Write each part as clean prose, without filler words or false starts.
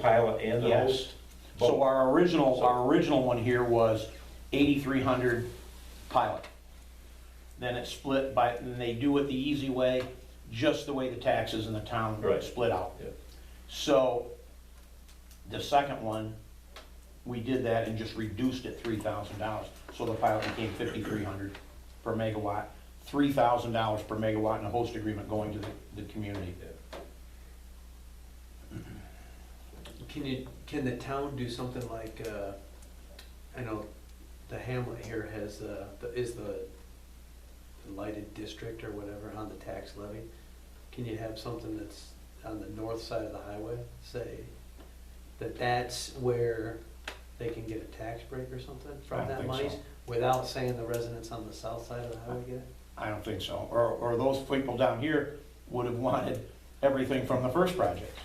pilot and the Yes. host? So Both. our original one here was 8,300 pilot. Then it split by, and they do it the easy way, just the way the taxes in the town Right. split out. Yeah. So the second one, we did that and just reduced it $3,000. So the pilot became 5,300 per megawatt, $3,000 per megawatt in a host agreement going to the community. Can the town do something like, I know the hamlet here has, is the lighted district or whatever on the tax levy. Can you have something that's on the north side of the highway, say, that's where they can get a tax break or something I from don't that think money? so. Without saying the residents on the south side of the highway get it? I don't think so. Or those people down here would have wanted everything from the first project.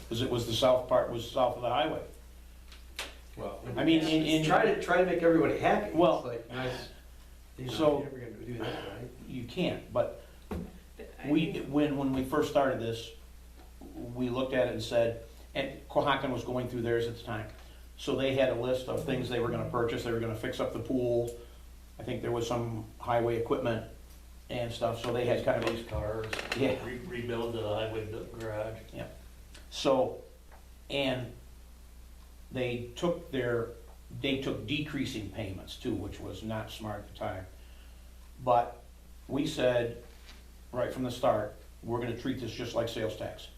Because it was the south part, was south of the highway. Well, I mean, in. try to make everybody happy. Well, It's like, nice, you know, so- you're never gonna do that, right? You can't, but when we first started this, we looked at it and said, and Cohocton was going through theirs at the time. So they had a list of things they were gonna purchase, they were gonna fix up the pool, I think there was some highway equipment and stuff, so they had kind of a, Police cars, yeah. rebuild the highway garage. So, and they took decreasing payments too, which was not smart at the time. But we said, right from the start, we're gonna treat this just like sales tax.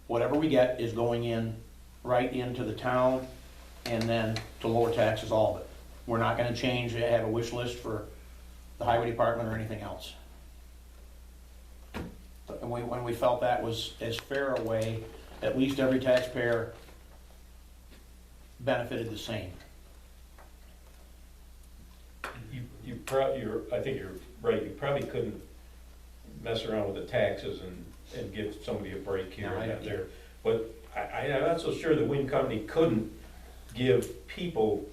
Whatever we get is going in, right into the town, and then to lower taxes, all of it. We're not gonna change, have a wish list for the highway department or anything else. And when we felt that was as fair a way, at least every taxpayer benefited the same. I think you're right, you probably couldn't mess around with the taxes and give somebody a break here No, I and don't there. But I'm not so sure the wind company couldn't give people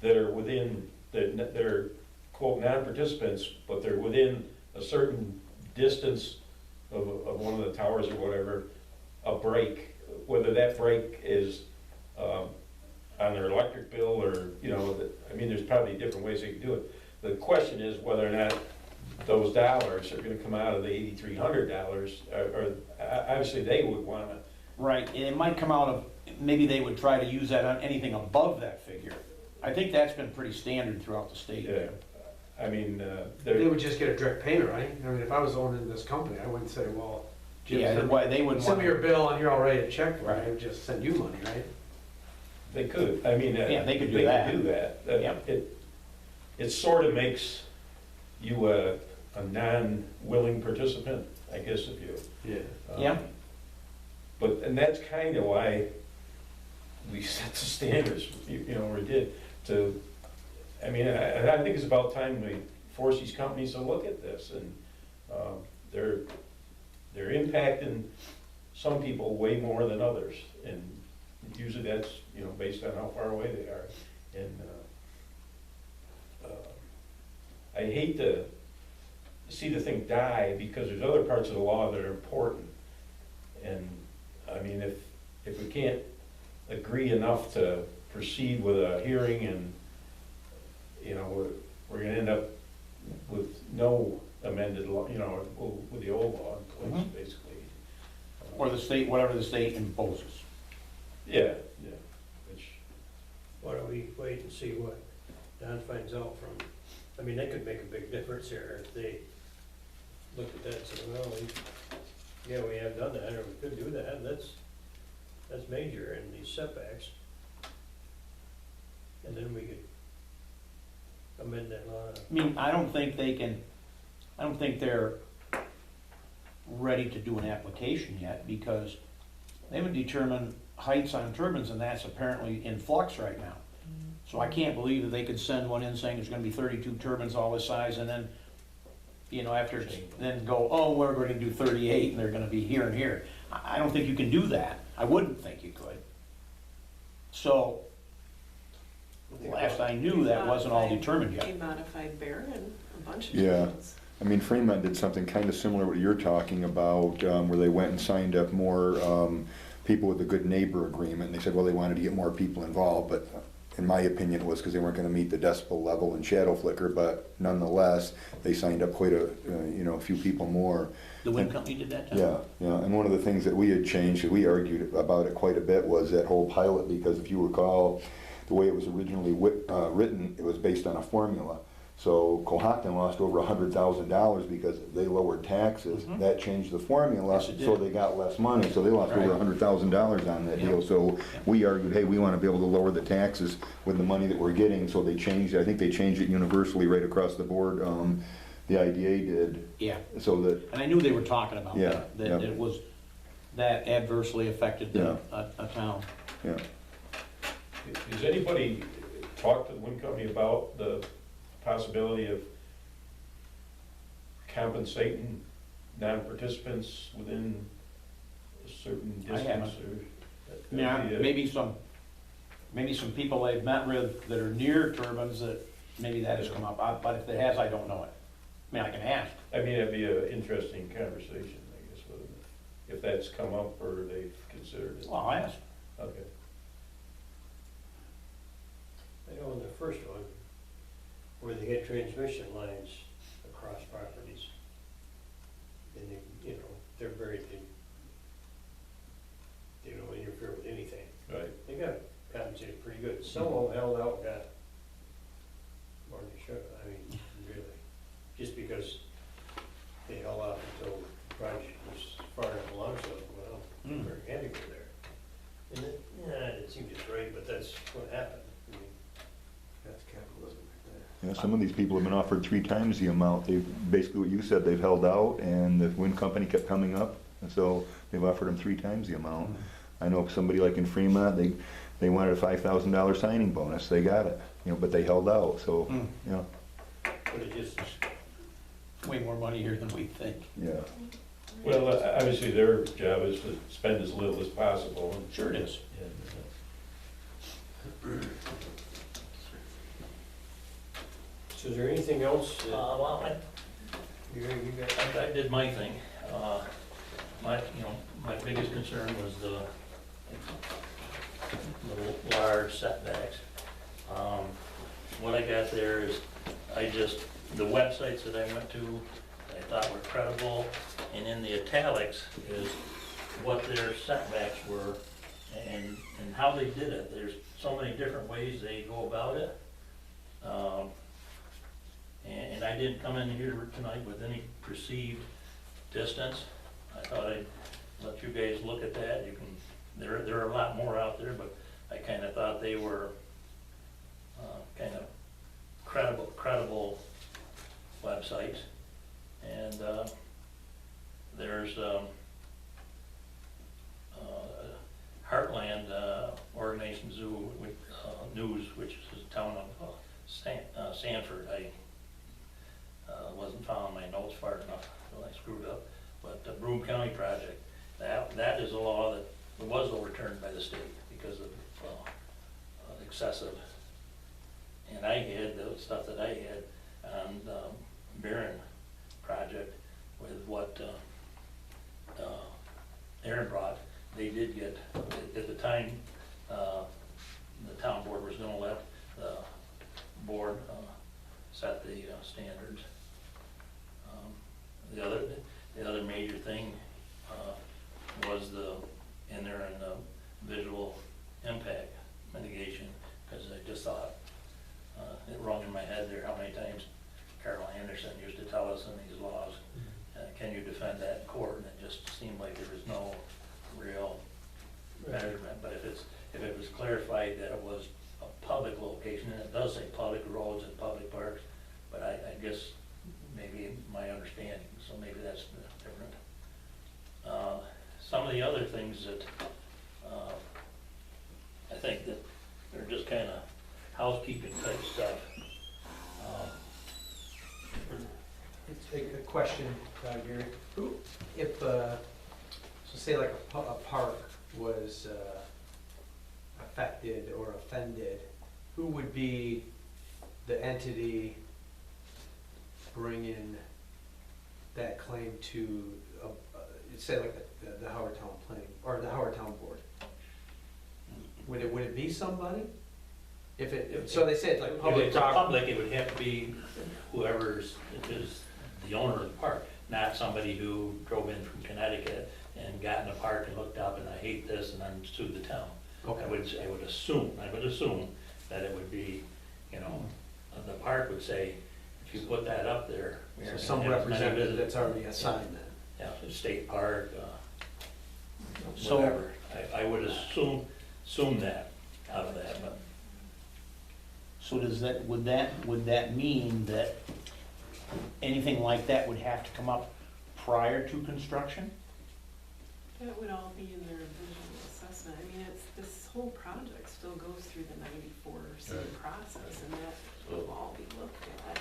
that are within, that are quote non-participants, but they're within a certain distance of one of the towers or whatever, a break, whether that break is on their electric bill or, you know, I mean, there's probably different ways they can do it. The question is whether or not those dollars are gonna come out of the $8,300, or obviously they would wanna. Right, and it might come out of, maybe they would try to use that on anything above that figure. I think that's been pretty standard throughout the state. Yeah, I mean, They would just get a direct payment, right? I mean, if I was owning this company, I wouldn't say, well, Jim, Yeah, why they wouldn't send want. me your bill and you're all ready to check for it, Right. I would just send you money, right? they could, I mean. Yeah, they could do that. They could do that. Yep. It sort of makes you a non-willing participant, I guess, if you. Yeah. Yeah. But, and that's kind of why we set the standards, you know, we did, to, I mean, I think it's about time we force these companies to look at this, and they're impacting some people way more than others, and usually that's, you know, based on how far away they are. And I hate to see the thing die, because there's other parts of the law that are important. And, I mean, if we can't agree enough to proceed with a hearing, and, you know, we're gonna end up with no amended law, you know, with the old law in place, basically. Or the state, whatever the state imposes. Yeah, which, Why don't we wait and see what Don finds out from, I mean, that could make a big difference here if they look at that and say, well, we have done that, or we could do that, and that's major in these setbacks. And then we could amend that law. I mean, I don't think they're ready to do an application yet, because they haven't determined heights on turbines, and that's apparently in flux right now. So I can't believe that they could send one in saying there's gonna be 32 turbines all this size, and then, you know, after, then go, oh, we're gonna do 38, and they're gonna be here and here. I don't think you can do that. I wouldn't think you could. So, last I knew, that wasn't all determined They yet. modified Barron a bunch of Yeah. times. I mean, Fremont did something kind of similar to what you're talking about, where they went and signed up more people with a good neighbor agreement, and they said, well, they wanted to get more people involved, but in my opinion, it was because they weren't gonna meet the decibel level and shadow flicker, but nonetheless, they signed up quite a, a few people more. The wind company did that, Tom? Yeah, yeah, and one of the things that we had changed, we argued about it quite a bit, was that whole pilot, because if you recall, the way it was originally written, it was based on a formula. So Cohocton lost over $100,000 because they lowered taxes. Mhm. That changed the formula, Yes, it so did. they got less money, so they lost over Right. $100,000 on that Yeah. deal. So Yeah. we argued, hey, we want to be able to lower the taxes with the money that we're getting, so they changed, I think they changed it universally right across the board. The IDA did, Yeah, so that, and I knew they were talking about Yeah, that, that yeah. it was, that adversely affected a town. yeah. Has anybody talked to the wind company about the possibility of compensating non-participants within a certain I haven't. distance? Or Yeah, maybe some people I've met with that are near turbines that maybe that has come up, but if it has, I don't know it. I mean, I can ask. I mean, it'd be an interesting conversation, I guess, whether, if that's come up or they've considered it. Well, I'll ask. Okay. I know in the first one, where they get transmission lines across properties, and they, they're very, they don't interfere with anything. Right. They got compensated pretty good. Some of them held out, got more than they should have, I mean, really. Just because they held out until the project was far enough along, so, well, Hmm. very happy with there. And it, it seemed just right, but that's what happened. I mean, That's capitalism right there. Yeah, some of these people have been offered 3 times the amount. They've, basically what you said, they've held out, and the wind company kept coming up, and so they've offered them 3 times the amount. I know somebody like in Fremont, they wanted a $5,000 signing bonus, they got it, but they held out, so, Hmm. But it just, Way more money here than we think. yeah. Well, obviously, their job is to spend as little as possible. And- Sure it is. and, so is there anything else? Well, You got, I did my thing. My biggest concern was the large setbacks. What I got there is, the websites that I went to, I thought were credible, and in the italics is what their setbacks were and how they did it. There's so many different ways they go about it. And I didn't come in here tonight with any perceived distance. I thought I'd let you guys look at that. You can, there are a lot more out there, but I kind of thought they were kind of credible websites. And there's Heartland Organization Zoo News, which is the town of Sanford. I wasn't following my notes far enough, so I screwed up. But the Broome County project, that is a law that was overturned by the state because of excessive. And I had the stuff that I had on Barron project with what Aaron brought. They did get, at the time, the town board was gonna let the board set the standards. The other major thing was in the visual impact mitigation, because I just thought, it rung in my head there how many times Carol Anderson used to tell us in these laws, can you defend that in court? And it just seemed like there was no real measurement. But if it was clarified that it was a public location, and it does say public roads and public parks, but I guess maybe my understanding, so maybe that's different. Some of the other things that I think that they're just kind of housekeeping type stuff. It's a question, Gary. If, so say like a park was affected or offended, who would be the entity bringing that claim to, say like the Howard Town Planning, or the Howard Town Board. Would it be somebody? So they say it's like If public it's a property. public, it would have to be whoever's, is the owner of the park, not somebody who drove in from Connecticut and got in the park and looked up and I hate this and then sued the town. Okay. I would assume that it would be, you know, the park would say, if you put that up there. we So aren't some gonna have as many representative visitors." that's already assigned then. Yeah, state park, So- whatever. I would assume that out of that, but So would that mean that anything like that would have to come up prior to construction? That would all be in their visual assessment. I mean, this whole project still goes through the 94C Right. process, and that will all be looked at.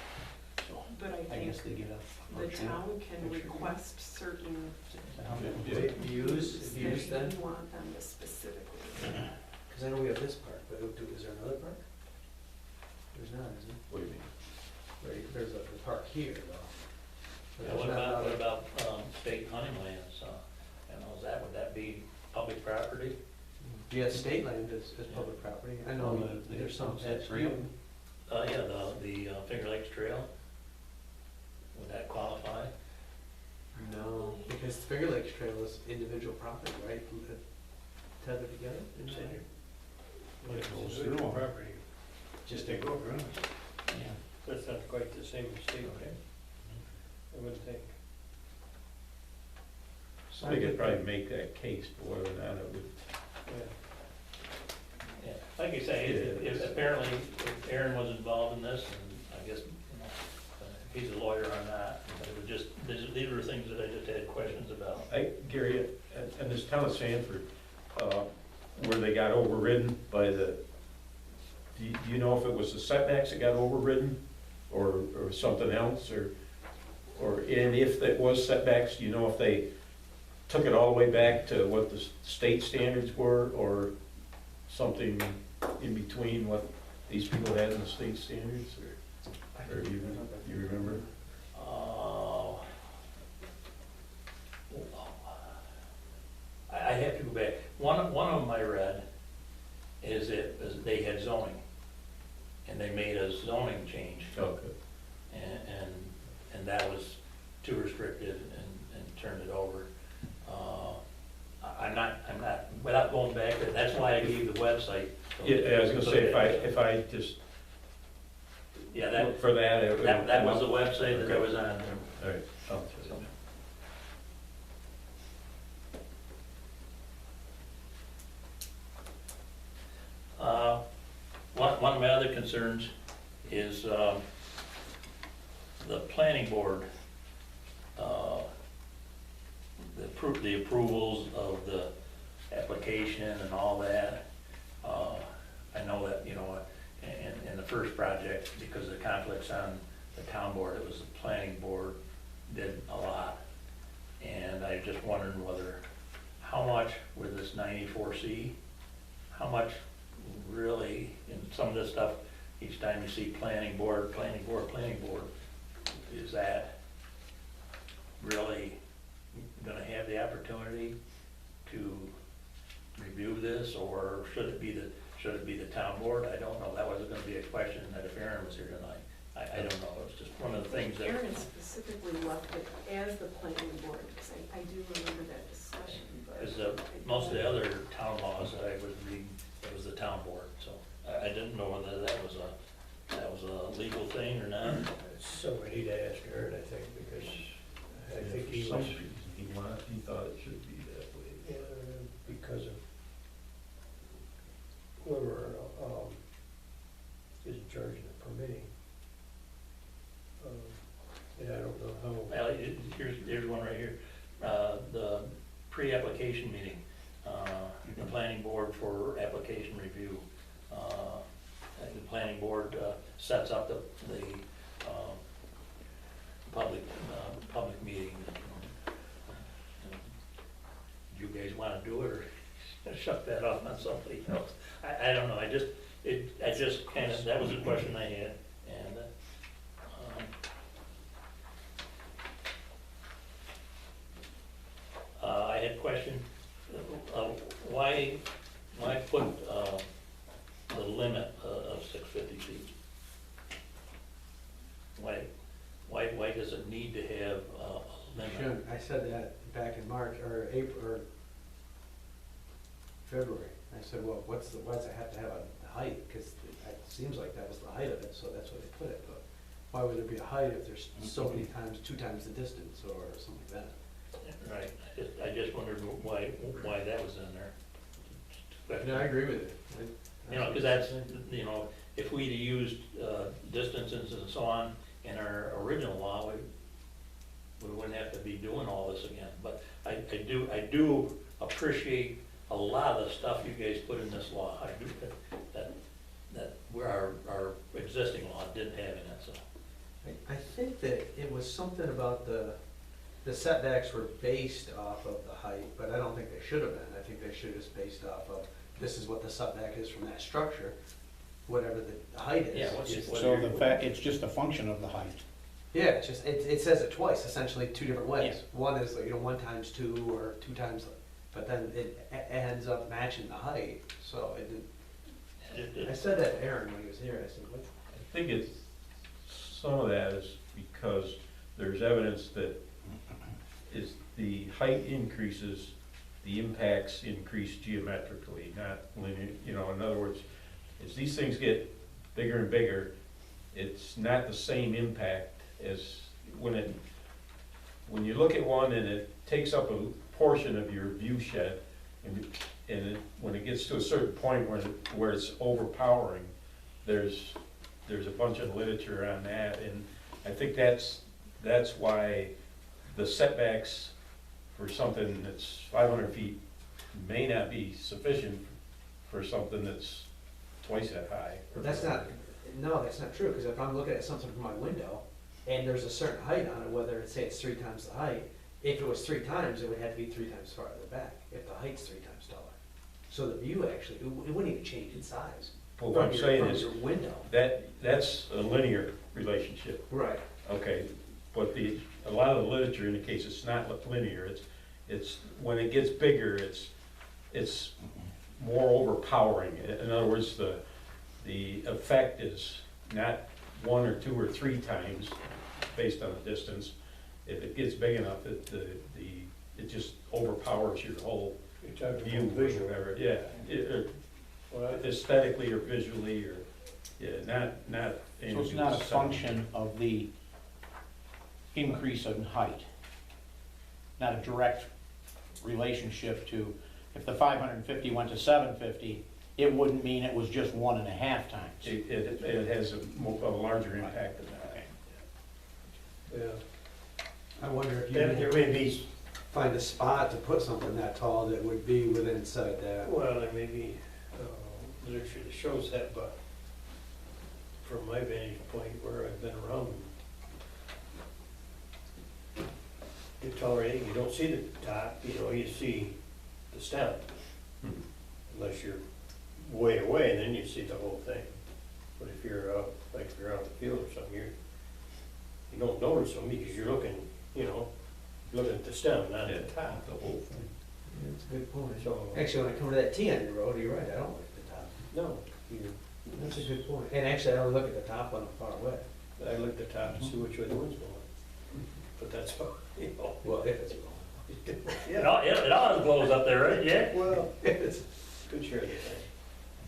So But I I think guess they get a. the town can request certain Views that then? you want them to specifically. Because I know we have this park, but is there another park? There's not, is there? What do you mean? Right, there's the park here though. But yeah, there's what not about, another- state hunting lands? You know, would that be public property? Yeah, state land is public property. I know Well, there's some is that at trail? Steuben. Yeah, the Finger Lakes Trail, would that qualify? No, because Finger Lakes Trail is individual property, right? Tethered together? It's in here. But it's goes individual through 'em. property, Just they go around. Yeah. That's not quite the same as state, okay? I wouldn't think. Somebody could probably make that case, but whether or not it would, Yeah. Yeah, like you say, if apparently if Aaron was involved in this, and I guess, you know, he's a lawyer on that, but it was just, these were things that I just had questions about. Gary, and this town of Sanford, where they got overridden by do you know if it was the setbacks that got overridden, or something else, and if it was setbacks, do you know if they took it all the way back to what the state standards were, or something in between what these people had in the state standards, or do you remember? I have to go back. One of them I read is they had zoning, and they made a zoning change, Okay. and that was too restrictive and turned it over. I'm not, without going back, that's why I gave the website. Yeah, I was gonna say, if I just Yeah, look for that, it would. that was the website that I was on. All right. I'll check it out. One of my other concerns is the planning board, the approvals of the application and all that. I know that, you know, in the first project, because of the conflicts on the town board, it was the planning board did a lot. And I just wondered how much with this 94C, how much really, in some of this stuff, each time you see planning board, is that really gonna have the opportunity to review this, or should it be the town board? I don't know, that wasn't gonna be a question that if Aaron was here tonight, I don't know, it's just one of the things that. Aaron specifically left it as the planning board, because I do remember that discussion, but. Because most of the other town laws that I would read, it was the town board, so I didn't know whether that was a legal thing or not. Somebody to ask Aaron, I think, because I think For he some was, reason, he thought it should be that way. yeah, because of whoever, is in charge of the permitting. And I don't know how. Well, here's one right here. The pre-application meeting, the planning board for application review. The planning board sets up the public meeting. Do you guys wanna do it, or shut that off on somebody else? I don't know, I just kinda, that was a question I had, and, why put, the limit of 650 feet? Why does it need to have a limit? Jim, I said that back in March, or April, or February. I said, well, why does it have to have a height? Because it seems like that was the height of it, so that's where they put it. But why would there be a height if there's so many times, 2 times the distance or something like that? Right, I just wondered why that was in there. No, I agree with it. You know, because that's, you know, if we'd used distances and so on in our original law, we wouldn't have to be doing all this again. But I do appreciate a lot of the stuff you guys put in this law. I do, that where our existing law didn't have in it, so. I think that it was something about the setbacks were based off of the height, but I don't think they should have been. I think they should have just based off of, this is what the setback is from that structure, whatever the height is. Yeah, what's Just- what So you're- the fact, it's just a function of the height. Yeah, it's just, it says it twice, essentially 2 different ways. Yeah. One is, 1 times 2 or 2 times, but then it ends up matching the height, so it did. I said that to Aaron when he was here, I said, what? I think it's, some of that is because there's evidence that is the height increases, the impacts increase geometrically, not linear, you know, in other words, as these things get bigger and bigger, it's not the same impact as when you look at one and it takes up a portion of your view shed, when it gets to a certain point where it's overpowering, there's a bunch of literature on that, and I think that's why the setbacks for something that's 500 feet may not be sufficient for something that's twice that high. But that's not true, because if I'm looking at something from my window, and there's a certain height on it, whether it's, say it's 3 times the height, if it was 3 times, it would have to be 3 times farther back, if the height's 3 times taller. So the view actually, it wouldn't even change in size. But what I'm saying From is, your window. that's a linear relationship, Right. okay? But a lot of the literature indicates it's not linear, it's, when it gets bigger, it's more overpowering. In other words, the effect is not 1 or 2 or 3 times based on the distance. If it gets big enough, it just overpowers your whole You're talking view, about or visual. whatever, yeah. Well, Aesthetically or visually, or, yeah, not. So it's not a function of the increase in height. Not a direct relationship to, if the 550 went to 750, it wouldn't mean it was just 1.5 times. It has a larger impact than that. yeah. I wonder if Then you there may be, find a spot to put something that tall that would be within inside that. well, there may be literature that shows that, but from my vantage point where I've been around them, you tolerate, you don't see the top, you know, you see the stem. Unless you're way away, then you see the whole thing. But if you're out, like if you're out in the field or something, you don't notice them because you're looking, you know, looking at the stem, not at the top. The whole thing. That's a good point. So, Actually, when I come to that T on your road, you're right, I don't look at the top. no, That's a good point. And actually, I don't look at the top when I'm far away. I look at the top and see which way the wind's going. But that's all, you know. Well, if it's wrong. It always blows up there, right, yeah? Well, If it's, good share of the thing.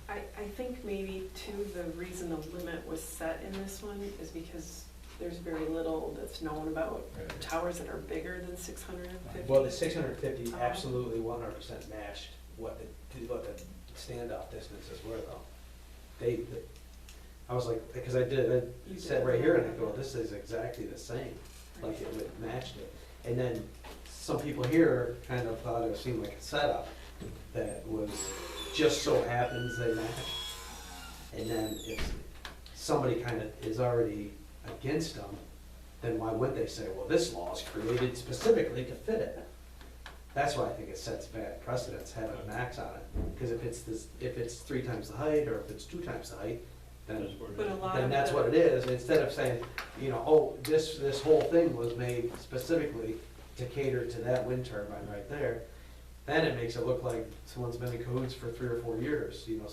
I think maybe too, the reason the limit was set in this one is because there's very little that's known about towers that are bigger than 650. well, the 650 absolutely 100% matched what the standoff distances were though. I was like, because I sat right here and I go, this is exactly the same, like it would matched it. And then some people here kind of thought it seemed like a setup that was, just so happens they match. And then if somebody kind of is already against them, then why would they say, well, this law is created specifically to fit it? That's why I think it sets bad precedents, having a max on it. Because if it's 3 times the height, or if it's 2 times the height, then, But a lot then of that's the- what it is. Instead of saying, you know, oh, this whole thing was made specifically to cater to that wind turbine right there, then it makes it look like someone's been in cahoots for 3 or 4 years, you know,